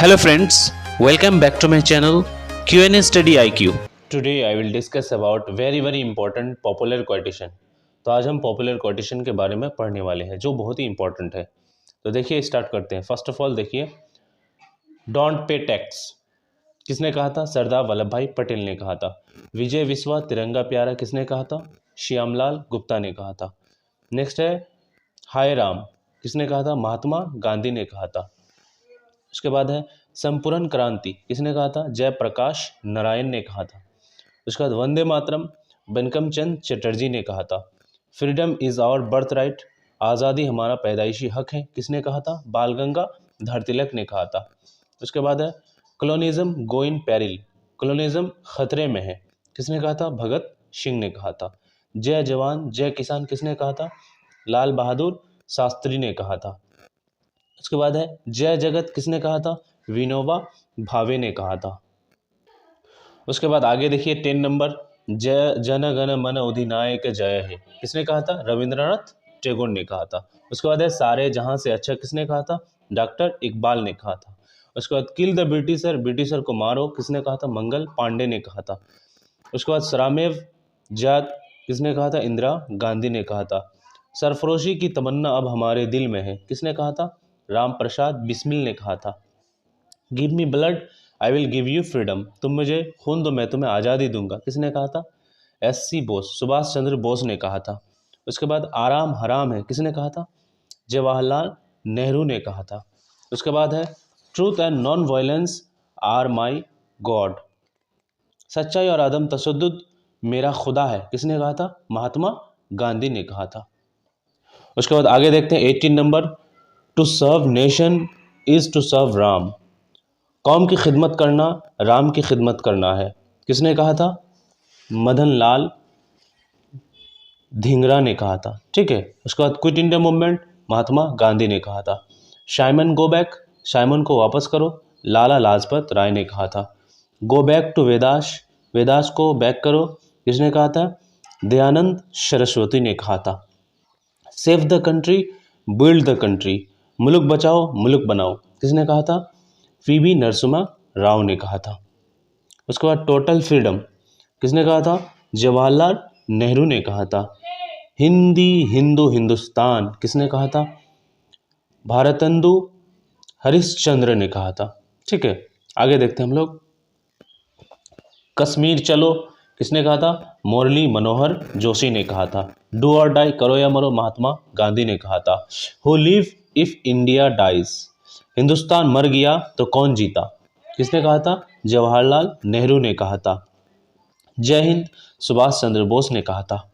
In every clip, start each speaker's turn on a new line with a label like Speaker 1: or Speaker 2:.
Speaker 1: Hello friends, welcome back to my channel Q&A Study IQ. Today I will discuss about very important popular quotation. तो आज हम popular quotation के बारे में पढ़ने वाले हैं जो बहुत ही इंपॉर्टेंट है। तो देखिए स्टार्ट करते हैं। फर्स्ट ऑफ ऑल देखिए, डोंट पे टैक्स किसने कहा था? सरदार वल्लभ भाई पटेल ने कहा था। विजय विश्वा तिरंगा प्यारा किसने कहा था? श्यामलाल गुप्ता ने कहा था। नेक्स्ट है हाय राम किसने कहा था? महात्मा गांधी ने कहा था। उसके बाद है संपूर्ण क्रांति किसने कहा था? जयप्रकाश नारायण ने कहा था। उसके बाद वंदे मातरम बंकिम चंद्र चटर्जी ने कहा था। Freedom is our birthright आज़ादी हमारा पैदाइशी हक है किसने कहा था? बाल गंगाधर तिलक ने कहा था। उसके बाद है कॉलोनिज्म गो इन पेरिल कॉलोनिज्म खतरे में है किसने कहा था? भगत सिंह ने कहा था। जय जवान जय किसान किसने कहा था? लाल बहादुर शास्त्री ने कहा था। उसके बाद है जय जगत किसने कहा था? विनोबा भावे ने कहा था। उसके बाद आगे देखिए 10 नंबर, जय जन गण मन अधिनायक जय है किसने कहा था? रविंद्रनाथ टैगोर ने कहा था। उसके बाद है सारे जहां से अच्छा किसने कहा था? डॉक्टर इकबाल ने कहा था। उसके बाद किल द ब्रिटिशर को मारो किसने कहा था? मंगल पांडे ने कहा था। उसके बाद सरामेव जात किसने कहा था? इंदिरा गांधी ने कहा था। सरफरोशी की तमन्ना अब हमारे दिल में है किसने कहा था? राम प्रसाद बिस्मिल ने कहा था। Give me blood I will give you freedom तुम मुझे खून दो मैं तुम्हें आज़ादी दूंगा किसने कहा था? एससी बोस सुभाष चंद्र बोस ने कहा था। उसके बाद आराम हराम है किसने कहा था? जवाहरलाल नेहरू ने कहा था। उसके बाद है truth and non violence are my God सच्चाई और आदम तशद्दुद मेरा खुदा है किसने कहा था? महात्मा गांधी ने कहा था। उसके बाद आगे देखते हैं 18 नंबर, to serve nation is to serve राम कौम की खिदमत करना राम की खिदमत करना है किसने कहा था? मदन लाल धिंगरा ने कहा था। ठीक है। उसके बाद quit India movement Mahatma Gandhi ने कहा था। साइमन गो बैक साइमन को वापस करो लाला लाजपत राय ने कहा था। Go back to Vedas Vedas को बैक करो किसने कहा था? दयानंद सरस्वती ने कहा था। Save the country build the country मुल्क बचाओ मुल्क बनाओ किसने कहा था? पीवी नरसिम्हा राव ने कहा था। उसके बाद टोटल फ्रीडम किसने कहा था? जवाहरलाल नेहरू ने कहा था। हिंदी हिंदू हिंदुस्तान किसने कहा था? भारतेंदु हरिश्चंद्र ने कहा था। ठीक है। आगे देखते हैं हम लोग। कश्मीर चलो किसने कहा था? मुरली मनोहर जोशी ने कहा था। डू और डाई करो या मरो महात्मा गांधी ने कहा था। Who live if India dies Hindustan मर गया तो कौन जीता किसने कहा था? जवाहरलाल नेहरू ने कहा था। जय हिंद सुभाष चंद्र बोस ने कहा था।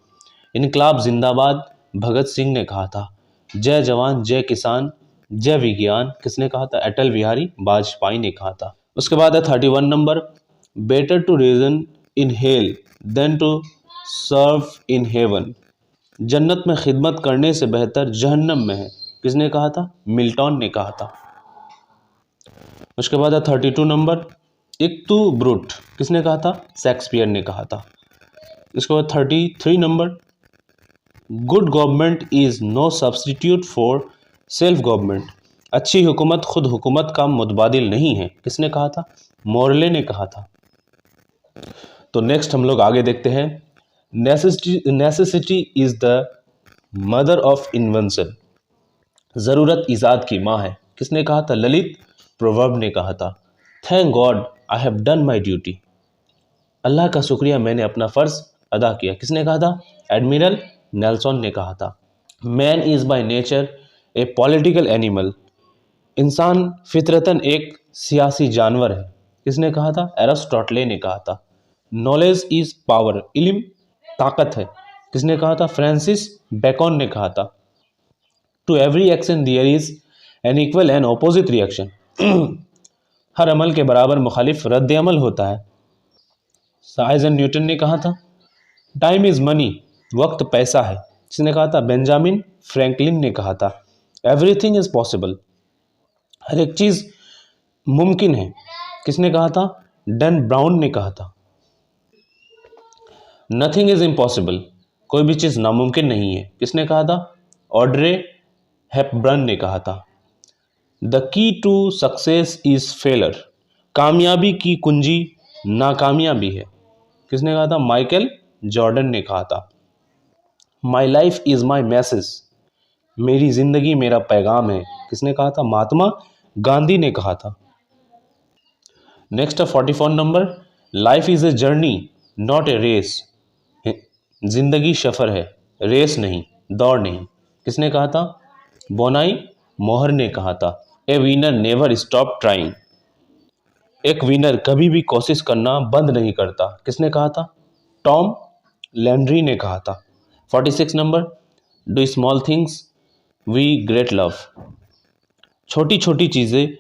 Speaker 1: इनकलाब जिंदाबाद भगत सिंह ने कहा था। जय जवान जय किसान जय विज्ञान किसने कहा था? अटल बिहारी वाजपेयी ने कहा था। उसके बाद है 31 नंबर, better to reign in hell than to serve in heaven जन्नत में खिदमत करने से बेहतर जहन्नम में है किसने कहा था? मिल्टन ने कहा था। उसके बाद है 32 नंबर, इक्तु ब्रूट किसने कहा था? शेक्सपियर ने कहा था। इसके बाद 33 नंबर, good government is no substitute for self government अच्छी हुकूमत खुद हुकूमत का मुतबादिल नहीं है किसने कहा था? मोरले ने कहा था। तो नेक्स्ट हम लोग आगे देखते हैं। Necessity is the mother of invention ज़रूरत ईजाद की माँ है किसने कहा था? ललित प्रोवर्ब ने कहा था। Thank God I have done my duty Allah का शुक्रिया मैंने अपना फ़र्ज अदा किया किसने कहा था? एडमिरल नेल्सन ने कहा था। Man is by nature A political animal इंसान फितरतन एक सियासी जानवर है किसने कहा था? एरिस्टोटले ने कहा था। नॉलेज इज़ पावर इल्म ताकत है किसने कहा था? फ्रांसिस बेकन ने कहा था। To every action there is an equal and opposite reaction हर अमल के बराबर मुखालिफ रद्द अमल होता है आइजन न्यूटन ने कहा था। टाइम इज मनी वक्त पैसा है किसने कहा था? बेंजामिन फ्रैंकलिन ने कहा था। एवरीथिंग इज पॉसिबल हर एक चीज मुमकिन है किसने कहा था? डन ब्राउन ने कहा था। नथिंग इज इम्पॉसिबल कोई भी चीज नामुमकिन नहीं है किसने कहा था? ऑड्रे हेपबर्न ने कहा था। The key to success is failure. कामयाबी की कुंजी नाकामयाबी है। किसने कहा था? माइकल जॉर्डन ने कहा था। My life is my message. मेरी जिंदगी मेरा पैगाम है। किसने कहा था? महात्मा गांधी ने कहा था। नेक्स्ट 44 नंबर, life is a journey not a race. जिंदगी सफर है, रेस नहीं, दौड़ नहीं। किसने कहा था? बोनाई मोहर ने कहा था। ए विनर नेवर स्टॉप ट्राइंग। एक विनर कभी भी कोशिश करना बंद नहीं करता। किसने कहा था? टॉम लैंड्री ने कहा था। 46 नंबर, do small things with great love. छोटी छोटी चीज़ें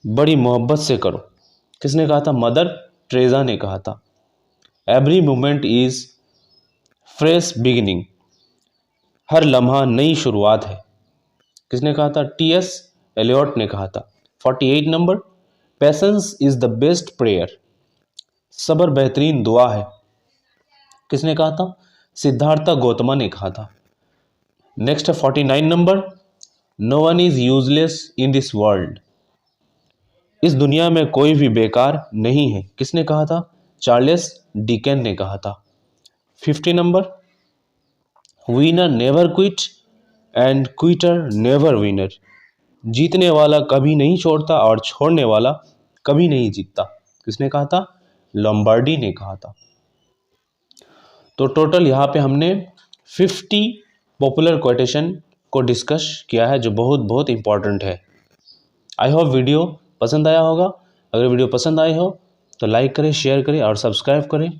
Speaker 1: बड़ी मोहब्बत से करो। किसने कहा था? मदर ट्रेजा ने कहा था। Every moment is fresh beginning. हर लम्हा नई शुरुआत है। किसने कहा था? टी.एस. एलियट ने कहा था। 48 number, patience is the best prayer. सब्र बेहतरीन दुआ है। किसने कहा था? सिद्धार्थ गौतम ने कहा था। नेक्स्ट 49 नंबर, no one is useless in this world. इस दुनिया में कोई भी बेकार नहीं है। किसने कहा था? चार्ल्स डिकेन ने कहा था। 50 number, winner never quit and Quetta never winner. जीतने वाला कभी नहीं छोड़ता और छोड़ने वाला कभी नहीं जीतता। किसने कहा था? लॉम्बार्डी ने कहा था। तो टोटल यहाँ पे हमने 50 पॉपुलर कोटेशन को डिस्कस किया है, जो बहुत बहुत इंपॉर्टेंट है। आई होप वीडियो पसंद आया होगा। अगर वीडियो पसंद आई हो तो लाइक करें, शेयर करें और सब्सक्राइब करें।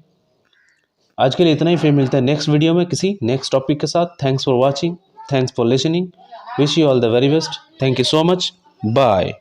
Speaker 1: आज के लिए इतना ही, फिर मिलते हैं नेक्स्ट वीडियो में किसी नेक्स्ट टॉपिक के साथ। Thanks for watching, thanks for listening, wish you all the very best. Thank you so much, bye.